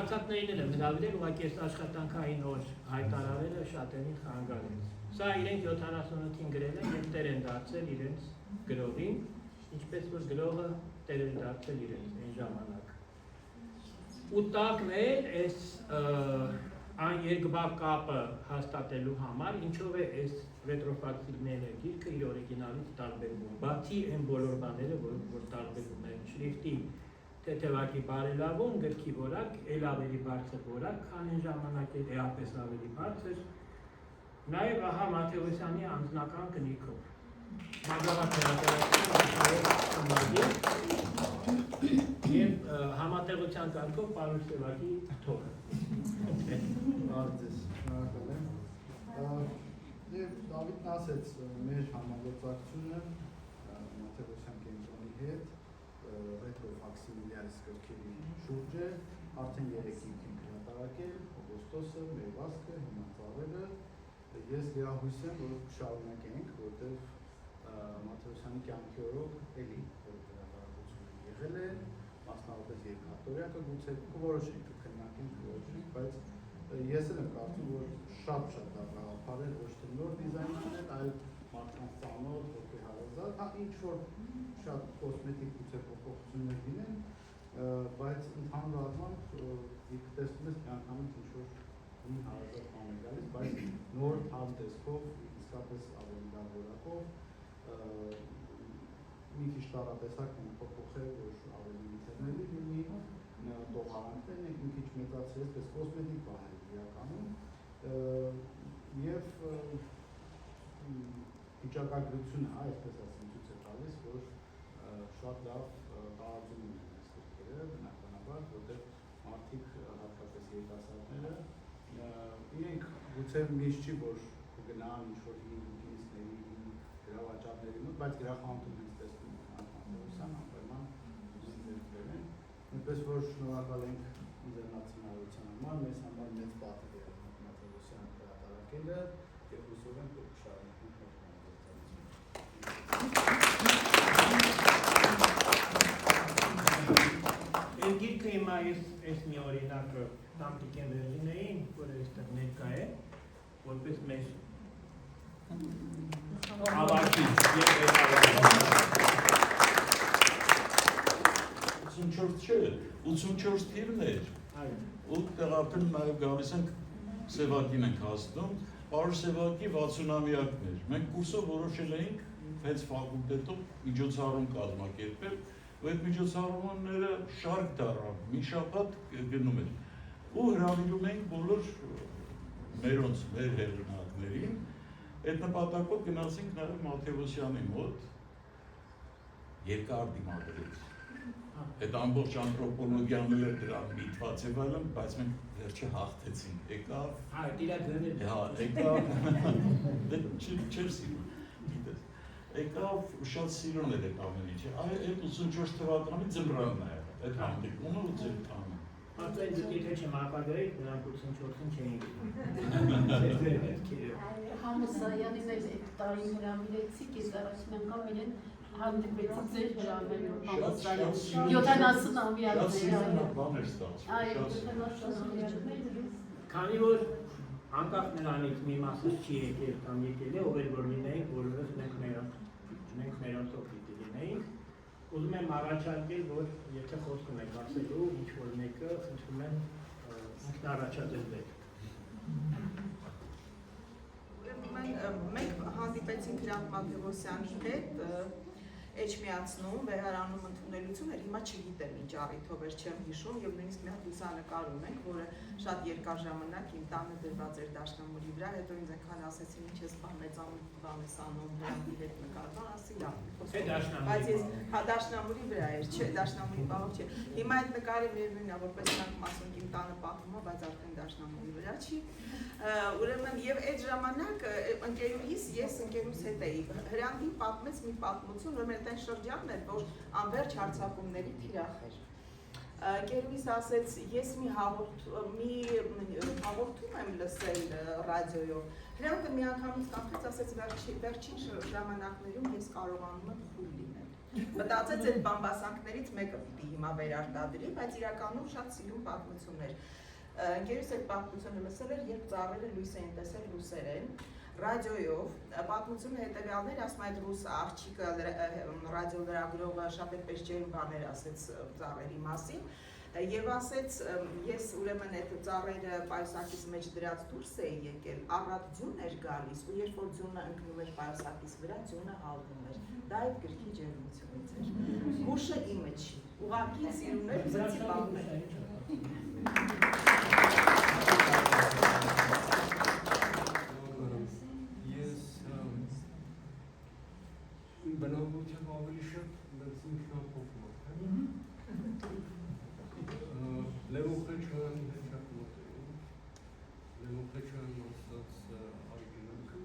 Հարցակներին եմ հրավիրել, ուղղակի այս աշխատանքային օր հայտարարելը շատերին խանգարել է։ Սա իրենք 78-ին գրել են և տեր են դարձել իրենց գրողին, ինչպես որ գրողը տեր են դարձել իրենց այն ժամանակ։ Ու տակն էր այս երկբա կապը հաստատելու համար, ինչով է այս ռետրոֆակտիվները գիրքը իր օրիգինալից տարբերվում, բացի այն բոլոր բաները, որ տարբերվում են շրիֆտի թեթևակի բարելավում, գրքի որակ, էլ ավելի բարձր որակ, քան այն ժամանակ էր էապես ավելի բարձր, նաև Վահա Մաթևոսյանի անձնական կնիքով։ Մագաղատ հրատարակության և համատեղության կարգով Պարուս Սևակի թողը։ Արդես, շնորհակալ եմ։ Եվ Դավիթն ասեց մեր համագործակցությունը Մաթևոսյան կենտրոնի հետ ռետրոֆակսիմիլիարիս գրքերի շուրջ է, արդեն 3 ինք ենք հրատարակել, օգոստոսը, մերվազքը, հիմա ծավելը։ Ես լիահույս եմ, որ շարունակենք, որտեղ Մաթևոսյանի կյանքի օրոք էլի հրատարակություն եղել է, մասնավորապես երկաթորյակը գուցե կորոշենք, կքննարկենք, բայց ես եմ կարծում, որ շատ լավ գաղափար էր, ոչ թե նոր դիզայններ, այլ մարդկանց ծանոթ, ոգեհարազատ, ինչ-որ շատ կոսմետիկ գուցե փոփոխություններ լինեն, բայց ընդհանուր առմամբ ինքը տեսնում ես միանգամից ինչ-որ մի հարազատ բան է գալիս, բայց նոր թարմ տեսքով, իսկապես ավելի լավ որակով, մի քիչ տարատեսակ ենք փոփոխել, որ ավելի ինտերնետի լինի, տողարանքներն ենք մի քիչ մեծացրել, պես կոսմետիկ բաներ իրականում, և վիճակագրությունը, այսպես ասեմ, ցույց է տալիս, որ շատ լավ տարածում ունեն այս գրքերը, բնականաբար, որտեղ մարդիկ, հատկապես երիտասարդները, իրենք գուցե միշտ չի, որ կգնան ինչ-որ հին ուտիստների, գրավաճառների մոտ, բայց գրախանութում հենց տեսնում են Մաթևոսյան, անպայման ուզում են։ Նույնպես որ շնորհակալ ենք ձեռնարկության համար, մեզ համար մեծ պատիվ է Մաթևոսյան հրատարակելը և հուսով ենք, որ կշարունակենք մեր համագործակցությունը։ Այս գիրքը հիմա այս մի օրինակը տանտիկ են վերջիններին, որ այստեղ ներկա է, որպես մեր ավարտի և վերավարի։ 84 չէ, 84 թիվն էր, ու տեղապել նաև գալիս ենք Սևակին ենք հասնում, Պարուս Սևակի 60-ամյակն էր, մենք կուրսով որոշել էինք հենց ֆակուլտետով միջոցառում կազմակերպել, ու այդ միջոցառումները շարք դառավ, մի շաբաթ գնում էր, ու հրավիրում էինք բոլոր մերոնց, մեր հեղինակներին, այդ նպատակով գնացինք նաև Մաթևոսյանի մոտ, երկար դիմադրեց։ Այդ ամբողջ անթրոպոլոգիան էլ դրան միտված եւ այլն, բայց մենք վերջը հաղթեցինք։ Եկավ։ Հա, դիրա գրել։ Հա, եկավ։ Դե չէր սիրում։ Գիտես։ Եկավ շատ սիրուն էր այդ ամեն ինչը։ Այդ 84 թվականի ձմռանն է եղել։ Այդ հանդիպումը ու ձերքանը։ Արդեն դիտի չեմ ապագայի, նրանք 84-ին չէին։ Համոսայանին էլ այդ տարին հրավիրեցիք, ես առաջին անգամ իրեն հանդիպեցի ձեր հրավերով Համոսայան 70-ամյակներ բան էր ստացվում։ Այո, 70-ամյակներ։ Քանի որ անկախ նրանից մի մասը չի եկել կամ եկել է, ով էր որ լինեինք, որովհետև մենք մերոնցով պիտի լինեինք, ուզում եմ առաջարկել, որ եթե խոսք ունեք ասելու, ինչ-որ մեկը խնդրում եմ ինքնառաջադրվել։ Մենք հանդիպեցինք Հրանտ Մաթևոսյանի հետ, Էջմիածնում, վեհարանում ընդունելություն էր, հիմա չգիտեմ ինչ առիթով էր, չեմ հիշում, և նույնիսկ մի հատ լուսանկար ունենք, որը շատ երկար ժամանակ իմ տանը դրված էր դաշնամուրի վրա, հետո ինձ այնքան ասեցին, ինչ ես մեծանում բան ես անում, Հրանտի հետ նկարվան, ասի լավ, բայց ես դաշնամուրի վրա էր, չէ, դաշնամուրի պահով չէ, հիմա այդ նկարը միևնույնն է, որպես նրանք ասում իմ տանը պատվում է, բայց արդեն դաշնամուրի վրա չի, ուրեմն և այդ ժամանակ ընկերուհիս, ես ընկերուհուս հետ էի, Հրանտին պատմեց մի պատմություն, որ մեր տեն շրջանն էր, որ անվերջ հարձակումների թիրախ էր։ Գերուիս ասեց, ես մի հաղորդում եմ լսել ռադիոյով։ Հրանտը մի անգամից կանխեց, ասեց վերջին ժամանակներում ես կարողանում եմ խուլ լինել։ Մտածեց այդ բամբասանքներից մեկը պիտի հիմա վերարտադրի, բայց իրականում շատ սիրուն պատմություններ։ Գերուիս այդ պատմությունը լսել էր, երբ ծառերը լույս էին տեսել ռուսերեն, ռադիոյով, պատմությունը հետևյալն էր, ասում այդ ռուս աղջիկը ռադիոլրագրողը շատ այդպես ջերմ բաներ ասեց ծառերի մասին, եւ ասեց, ես ուրեմն այդ ծառերը պայուսակից մեջ դրած դուրս էի եկել, առատ ձյուն էր գալիս, ու երբ որ ձյունը ընկնում էր պայուսակից վրա, ձյունը հալվում էր, դա այդ գրքի ջերմությունից էր, հուշը իմը չի, ուղղակի սիրուն էր, ուզեցի պատմել։ Բնավորությամբ ավելի շատ դարձին ինքնափոխում Լևոն Խեչյանի հետ շատ մոտ էին, Լևոն Խեչյանն ասած արիգինալքը,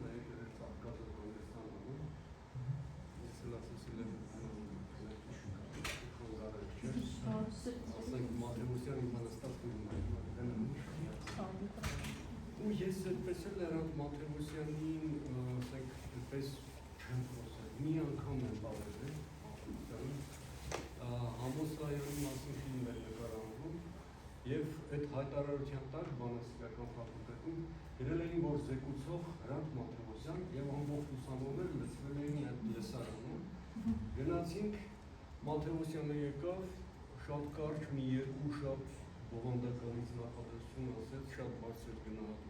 նաև էր ծաղկածը Հայաստանում, ես էլ ասեցի Լևոն ասենք Մաթևոսյանի մանաստատ ու ես այդպես էլ Լերանդ Մաթևոսյանին, ասենք, այդպես չեմ խոսել, մի անգամ եմ բավարել, Համոսայանի մասին ֆիլմ էր նկարահանվում և այդ հայտարարության տակ բանաստեղծական ֆակուլտետում գրել էին, որ զեկուցող Հրանտ Մաթևոսյան և ամբողջ ուսանողները լցվել էին այդ լսարանում, գնացինք, Մաթևոսյանը եկավ, շատ կարճ մի երկու շատ բովանդականից նախադասություն ասեց, շատ բարձր գնահատում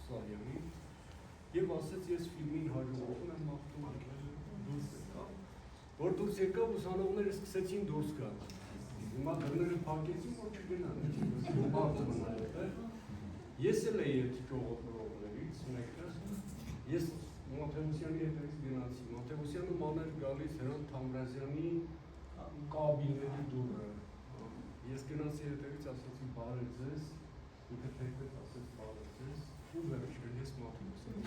Սարյանին և ասեց, ես ֆիլմին հաջողություն եմ մաղթում դուրս եկավ, որ դուրս եկավ ուսանողները սկսեցին դուրս գալ։ Հիմա դռները փակեցին, որ չգնան, մարդը մնայով է։ Ես էլ էի այդ ճողոպրողներից մեկը, ես Մաթևոսյանի հետևից գնացի, Մաթևոսյանը մաներ գալիս Հրանտ Թամրազյանի կաբինետի դուռը։ Ես գնացի հետևից, ասացի բարև ձեզ, ինքը թերքվեց ասեց բարև ձեզ, ու վերջին ես Մաթևոսյանը։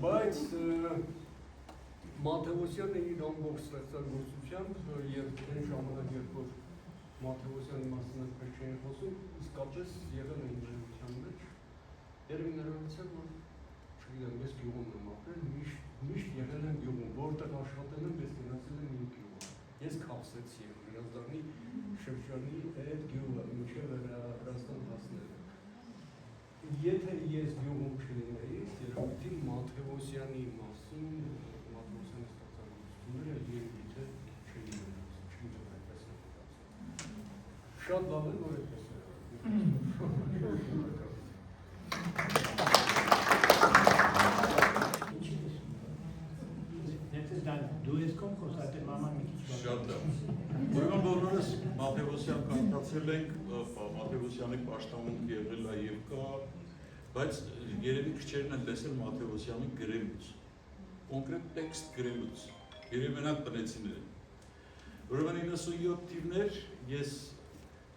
Բայց Մաթևոսյանը իր ամբողջ ստեղծագործությամբ և այն ժամանակ, երբ որ Մաթևոսյանի մասին այդպես չէին խոսում, իսկապես եղել էին ներության մեջ, երևի նրանցել, որ չգիտեմ, ես գյուղում եմ ապրել, միշտ եղել եմ գյուղում, որտեղ աշխատել եմ, ես գնացել եմ իմ գյուղը։ Ես քավսեցի եմ Հրազդանի շրջանի այդ գյուղը, մինչև Հրազդան հասնելը։ Եթե ես գյուղում չլինեի, երևի Մաթևոսյանի մասին Մաթևոսյանի ստեղծագործությունները երևի թե չէին այդպես նկատել։ Շատ լավ է, որ այդպես է։ Դու ես կոմ խոսած եմ աման մի քիչ շատ լավ։ Ուրեմն բոլորս Մաթևոսյան կանտացել ենք, Մաթևոսյանի պաշտամունք եղել է և կա, բայց երևի քչերն են տեսել Մաթևոսյանի գրելուց, կոնկրետ տեքստ գրելուց, երևի մենակ տնեցիներ են։ Ուրեմն 97 թիվներ ես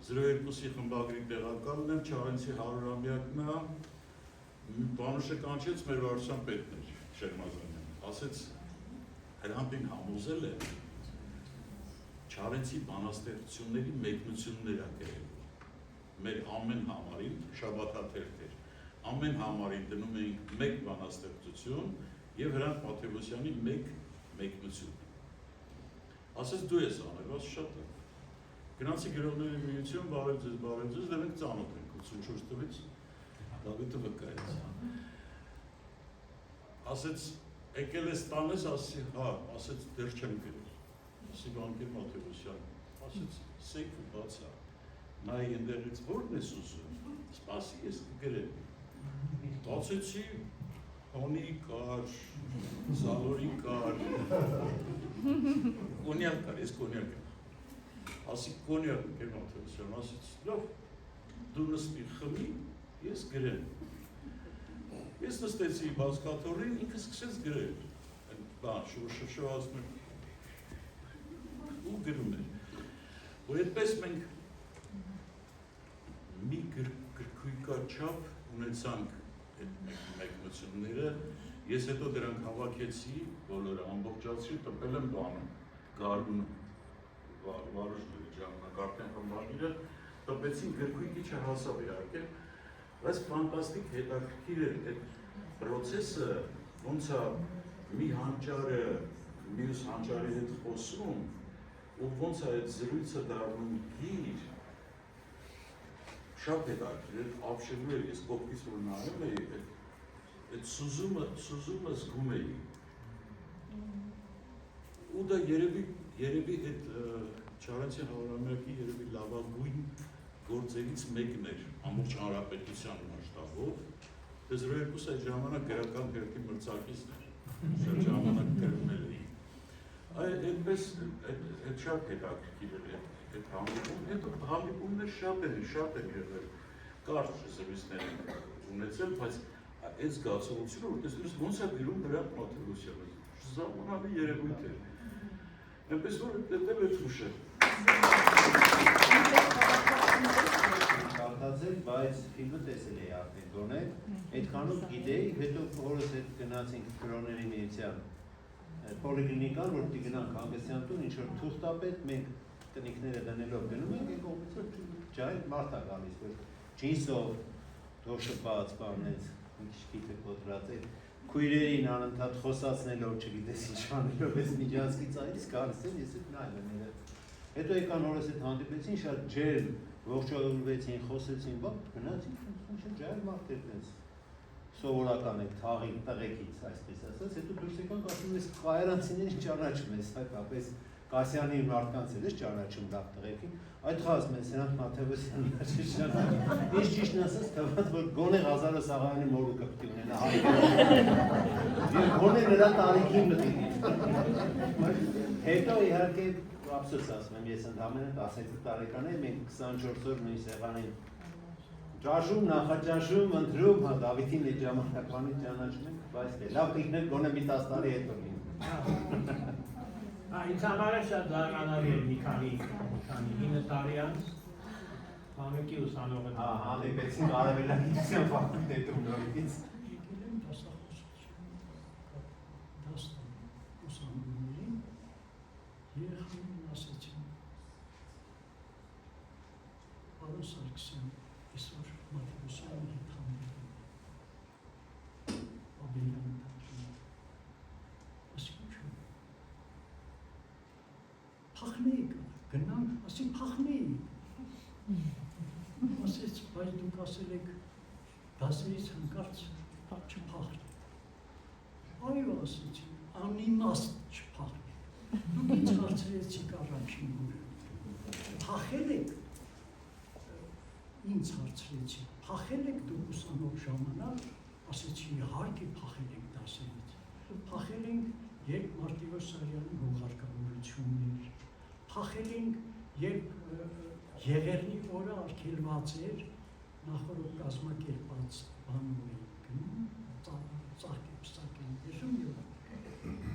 02-ի խմբագրի տեղակալն եմ, Չարենցի 100-ամյակն է, Պանուշը կանչեց մեր վարչության պետն էր, Շերմազանյան, ասեց Հրանտին համոզել է Չարենցի բանաստեղծությունների մեկնություններ ա գրել, մեր ամեն համարին, շաբաթաթերթ էր, ամեն համարին դնում էինք մեկ բանաստեղծություն և Հրանտ Մաթևոսյանի մեկ մեկնություն։ Ասեց դու ես անել, ասեց շատ է։ Գնացի գրողների միություն, բարև ձեզ, դե մենք ծանոթ ենք 84 թվից, Դավիթը վկայեց։ Ասեց եկել ես տանես, ասեցի, հա, ասեց դեռ չեմ գրել, ասի բանկեր Մաթևոսյան, ասեց սեյքը բացա, նայի ընդեղից որն ես ուզում, սպասի ես կգրեմ, բացեցի, հոնի կար, զալորի կար, կոնյակ կար, ես կոնյակ եմ, ասի կոնյակ կեր Մաթևոսյան, ասեց, լավ, դու նստի խմի, ես գրեմ, ես նստեցի բազկաթորին, ինքը սկսեց գրել, բան, շվաշվազում ու գրում էր, ու այդպես մենք մի գրքույկա չափ ունեցանք այդ մեկնությունները Ես հետո դրանք հավաքեցի, բոլորը ամբողջացրի, տպել եմ բանում, գարուն վարուժների ժամանակ արդեն խմբագիրը, տպեցին գրքույկի չհասավ իհարկե, բայց ֆանտաստիկ հետաքրքիր էր այդ պրոցեսը, ոնց է մի հանճարը մյուս հանճարի հետ խոսում, ու ոնց է այդ զրույցը դառնում գիր, շատ հետաքրքիր, ապշելու էր, ես կողքից որ նայում էի, այդ սուզումը զգում էի։ Ու դա երևի այդ Չարենցի Հավրամյակի երևի լավագույն գործերից մեկն էր ամբողջ հանրապետության մասշտաբով, դες 2 այդ ժամանակ գրական գրքի մրցակիցն էր, շատ ժամանակ գրնել էի։ Այդպես այդ շատ հետաքրքիր էր այդ հանդիպում, հետո հանդիպումներ շատ են եղել, կարճ զրույցներ են ունեցել, բայց այդ զգացողությունը, որ տեսնում ոնց է գրում Հրանտ Մաթևոսյանը, զարմանալի երևույթ էր։ Այնպես որ դեպ է ուշը։ Կարդացել, բայց ֆիլմը տեսել էի արդեն գոնե, այդքանով գիտեի, հետո օրս հետ գնացինք Կրոների միության պոլիկլինիկան, որ պիտի գնանք Հանգստյան տուն, ինչ-որ թուղթապետ, մենք տնիկները դնելով գնում ենք, ենք ողից ջահել մարդ է գալիս, որ ջինսով, դոշպած, բանեց, մի քիչ քիթը կոտրած էր, քույրերին անընդհատ խոսացնելով, չգիտես ինչ անելով, ես միջանցքից այդից գալիս են, ես այդ նայում եմ հետո եկան օրս հետ հանդիպեցին, շատ ջերմ, ողջավորվեցին, խոսեցին, բա գնացին, ջահել մարդ էր տենց սովորական է թաղի տղեկից, այսպես ասած, հետո դուրս եկանք ասում ես կայարանցիներին ճանաչում ես, հակապես Կասյանի մարդկանց էլ ես ճանաչում լավ տղեկին, այդ խազմ ես Հրանտ Մաթևոսյանն ճանաչում, ես ճիշտն ասած թվաց, որ գոնե Ղազարը Սաղարյանի մորուքը պիտի ունենա հայկը, գոնե նրա տարիքին պիտի։ Հետո իհարկե ափսոս ասում եմ, ես ընդամենը 12 տարեկան եմ, մենք 24 օր նույն սեղանին ճաշում, նախաճաշում, ընտրում, Դավիթին այդ ժամանակվանից ճանաչում ենք, բայց լավ կլիներ գոնե մի 10 տարի հետո լինի։ Ինձ համար է շատ զարմանալի էր մի քանի 9 տարի անց Համեկի ուսանողը հանդիպեցինք Արևելագիտության ֆակուլտետում նորից։ Երեխաներին ասեցին, պարոն Սարգսյան, այսօր Մաթևոսյանի հետ հանդիպում, Աբելյանի թատրոնում, ասի ինչ է, փախնեիք, գնանք, ասի փախնեիք, ասեց, բայց դուք ասել եք, դասերից հանկարծ չփախնեք, այո ասեցին, անիմաստ չփախնեք, դուք ինձ հարցրեցիք առաջին օրը, փախել եք, ինձ հարցրեցիք, փախել եք դուք ուսանող ժամանակ, ասեցի իհարկե փախել ենք դասերից, փախել ենք երբ Մարտիրոս Սարյանի հողարկավորությունն էր, փախել ենք երբ Եղեռնի օրը արգելված էր, նախորդ կազմակերպած բանում էինք գնում, ծաղկեմ, եշում և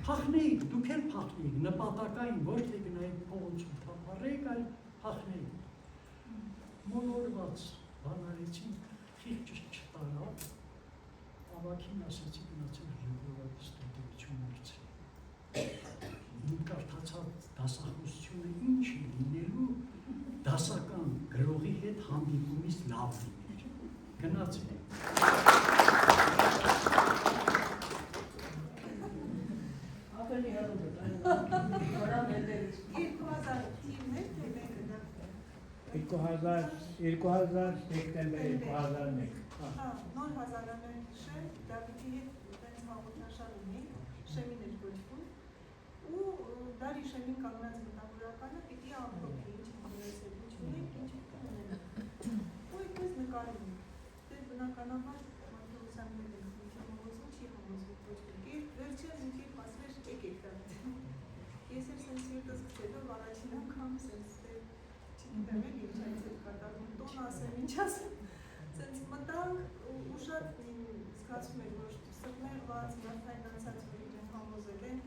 փախնեիք, դուք էլ փախնեիք, նպատակային ոչ թե գնայիք փողոցում թափառեիք, այլ փախնեիք։ Մոլորված բանարեցին, խիղճ չտարավ, ավագին ասեցի գնացել ժողովրդի ստուդիություն մրցել։ Իմ կարդացած դասախոսությունը ինչ է լինելու դասական գրողի հետ հանդիպումից լավ լիներ։ Գնացել եմ։ Ավելի հեռու դեկտեմբեր 2001 նոր հազարանիշը Դավիթի հետ հաղորդաշար ունի, Շեմին էր գոչվում, ու դարի Շեմին կանգնած մտավորականը պիտի ամփոփի, ինչ ինտերեսներ ունենք, ինչ ունենք։ Ու այդպես նկարում ենք։ Դե բնականաբար Մաթևոսյանի հետ ենք համոզվում, չի համոզվում ոչ մի կերպ, վերջերս մի կերպ ասել էր եկեք Դավիթ։ Ես էլ սենց յուրտս գցելով առաջին անգամ սենց չգիտեմ էլ ինչ այս հետ կատարվում, տոն ասեմ, ինչ ասեմ, սենց մտանք ու շատ զգացում էր, որ սրտներված, նավթային անցած որ իրեն համոզել են,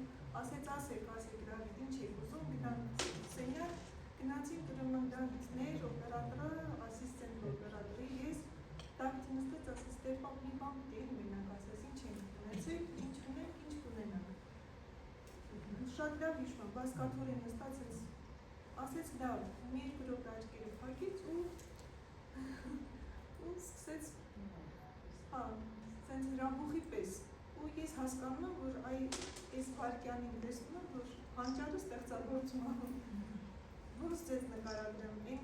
ասեց ասեք Դավիթ, ինչ եք ուզում, գնանք սենյակ, գնացինք ուրեմն Դավիթներ, օպերատորը, ասիստենտ օպերատորի, ես Դավիթը նստեց, ասեց դեր լավ հիշում եմ, բասկաթորեն նստած ասեց լավ, մի երկու րոպե աչքերը փակեց ու սկսեց սենց հրաբուխի պես ու ես հասկանում եմ, որ այս վարկյանին տեսնում եմ, որ հանճարը ստեղծագործում անում, որս ձեզ նկարագրեմ, այն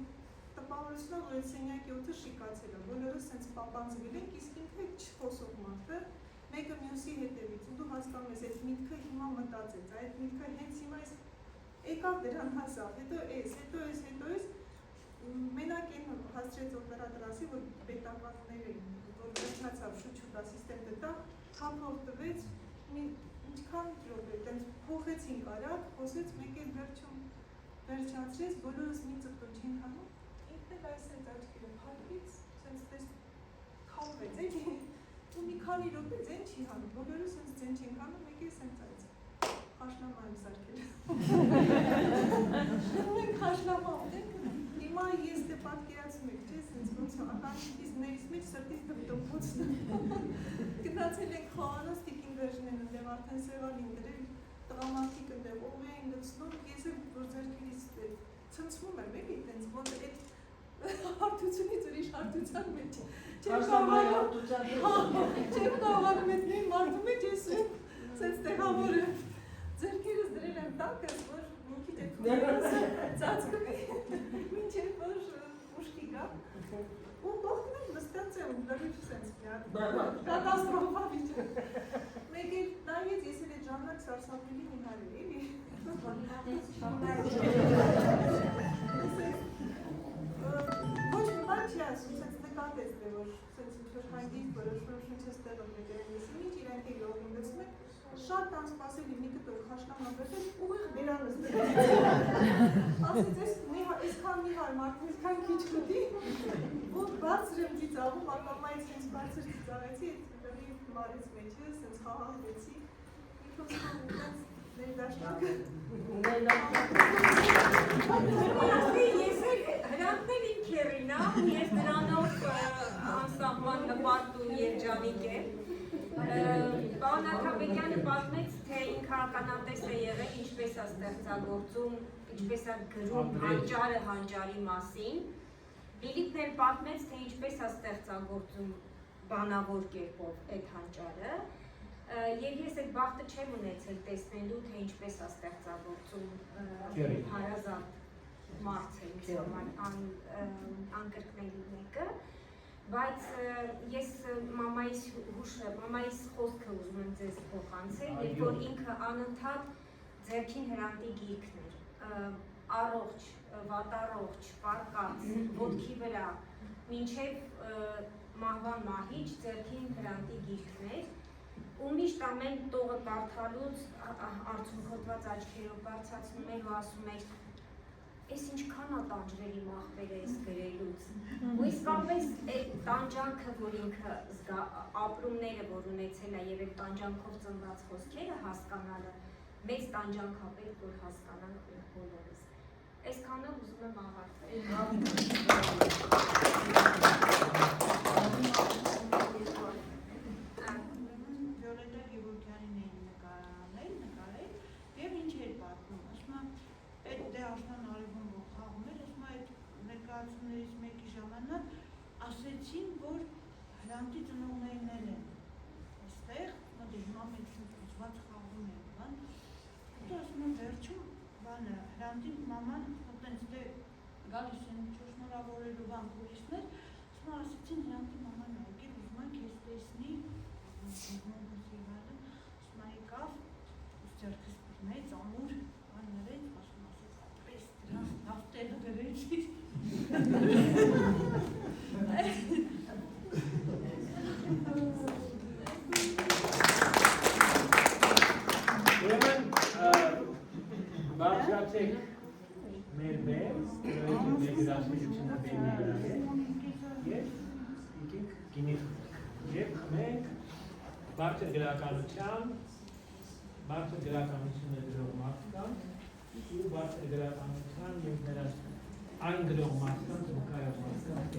տպավորությունը, որ այդ սենյակի օդը շիկացել է, բոլորը սենց պապանձվել ենք, իսկ ինքը չխոսող մարդը, մեկը մյուսի հետևից, ու դու հասկանում ես, այդ միտքը հիմա մտածեց, այդ միտքը հենց հիմա եկավ դրան հասավ, հետո էս, մենակ են հասցրեց օպերատորասի, որ պետականներ էին, որ վերջացավ շուտ-շուտ ասիստենտ դտա, խափով տվեց, ինչքան րոպե, տենց փոխեցինք արագ, խոսեց, մեկ էլ վերջացրեց, բոլորս մի ծպտոն չենք անում, ինքն էլ այս այդ աչքերը փակվեց, սենց տես խալվեց, ու մի քանի րոպե ձեն չի հանում, բոլորը սենց ձեն չենք հանում, մեկ էլ սենց այս խաշնամա եմ սարքել։ Մենք խաշնամա ունենք, հիմա ես դե պատկերացում եք, չէ, սենց ոնց ականիցներից մեջ սրտից դպտոպոցն գնացել ենք խոհանոց տիկին վերջնեն ընդեղ արդեն սևալին դրել, տղամարդիկ ընդեղ ով էին լցնում, ես էլ որ ձերքերից ցնցվում եմ, էլի տենց, ոնց այդ հարթությունից ուրիշ հարթության մեջ չեմ կարողանում այդ նույն մարդու մեջ ես սենց տեղավորը ձերքերս դրել եմ տակը, որ մի քիչ այդ ծածկվի, մինչև որ ուշքի գա ու կողքն եմ նստած եմ լրիվ սենց կատաստրոֆա վիճակ մեկ էլ նայեց ես էլ այդ ժամանակ սարսափելի մի հարի էլի ոչ մի բան չի ասում, սենց նկատեց դե որ սենց ինչ-որ հանգիստ որոշում շունչես տեղում եկել ես ինչ իրանք էլ ողին գցում եք շատ անսպասելի մի կտոր խաշնամա բերեց ուղիղ վերանստեց ասեց այսքան մի հար մարդն այսքան քիչ կուտի որ բացր եմ ծիծաղում ակամայից հենց բացր ծիծաղեցի լրիվ մարից մեջը սենց խաղաղվեցի միքրոսկոպ ունենց ներդաշնակը ես հրանքներ իմ քերին ես դրանով անսահման նպատում երջանիկ եմ Պարոն Աթաբեկյանը պատմեց, թե ինքը ականատես է եղել, ինչպես է ստեղծագործում, ինչպես է գրում հանճարի մասին։ Լիլիթն էլ պատմեց, թե ինչպես է ստեղծագործում բանավոր կերպով այդ հանճարը։ Եվ ես այդ բախտը չեմ ունեցել տեսնելու, թե ինչպես է ստեղծագործում հարազատ մարդը ինձ համար անկրկնելի մեկը։ Բայց ես մամայիս խոսքը ուզում եմ ձեզ փոխանցել, երբ որ ինքը անընդհատ ձեռքին հրանտի գիրքն էր, առողջ, վատառողջ, պարկած, ոտքի վրա, մինչև մահվան մահիչ ձեռքին հրանտի գիրքն էր, ու միշտ ամեն տողը կարդալուց արցունքոտված աչքերով բարձրացնում էր ու ասում էր Ես ինչքան ատանջրելի մախվեր է ես գրելուց, ու իսկապես այդ տանջանքը, որ ինքը ապրումները, որ ունեցել է և այդ տանջանքով ծնված խոսքերը հասկանալը, մեծ տանջանք է պետք, որ հասկանան բոլորս։ Այսքանով ուզում եմ ավարտվել։ Վիոլետա Գևորգյանին էին նկարել, և ինչ էր պատմում, այդ դե աշնան արևում որ խաղում էր, ասում այդ ներկայացումներից մեկի ժամանակ ասեցին, որ հրանտի ծնողներն են այստեղ, մոտ հիմա մենք ուզված խաղում են, բան, հետո ասում եմ վերջում բանը, հրանտի մաման տենց դե գալիս են շնորհավորելու բան պոլիսներ, ասեցին հրանտի մաման եկել, ուզում են քեզ տեսնի, ասում եկավ, ձեռքս մեծ ամուր բաներեց, Նավտելը գրեցիր։ Ուրեմն բարձրացեք մեր բեմ, մեր գրասմիջությունը բեմի վրա է, և եկենք գինի խմենք, և խմենք բարձր գրականությունը գրող մարդկանց, ու բարձր գրականության և նրանց այն գրող մարդկանց ու կայող մարդկանց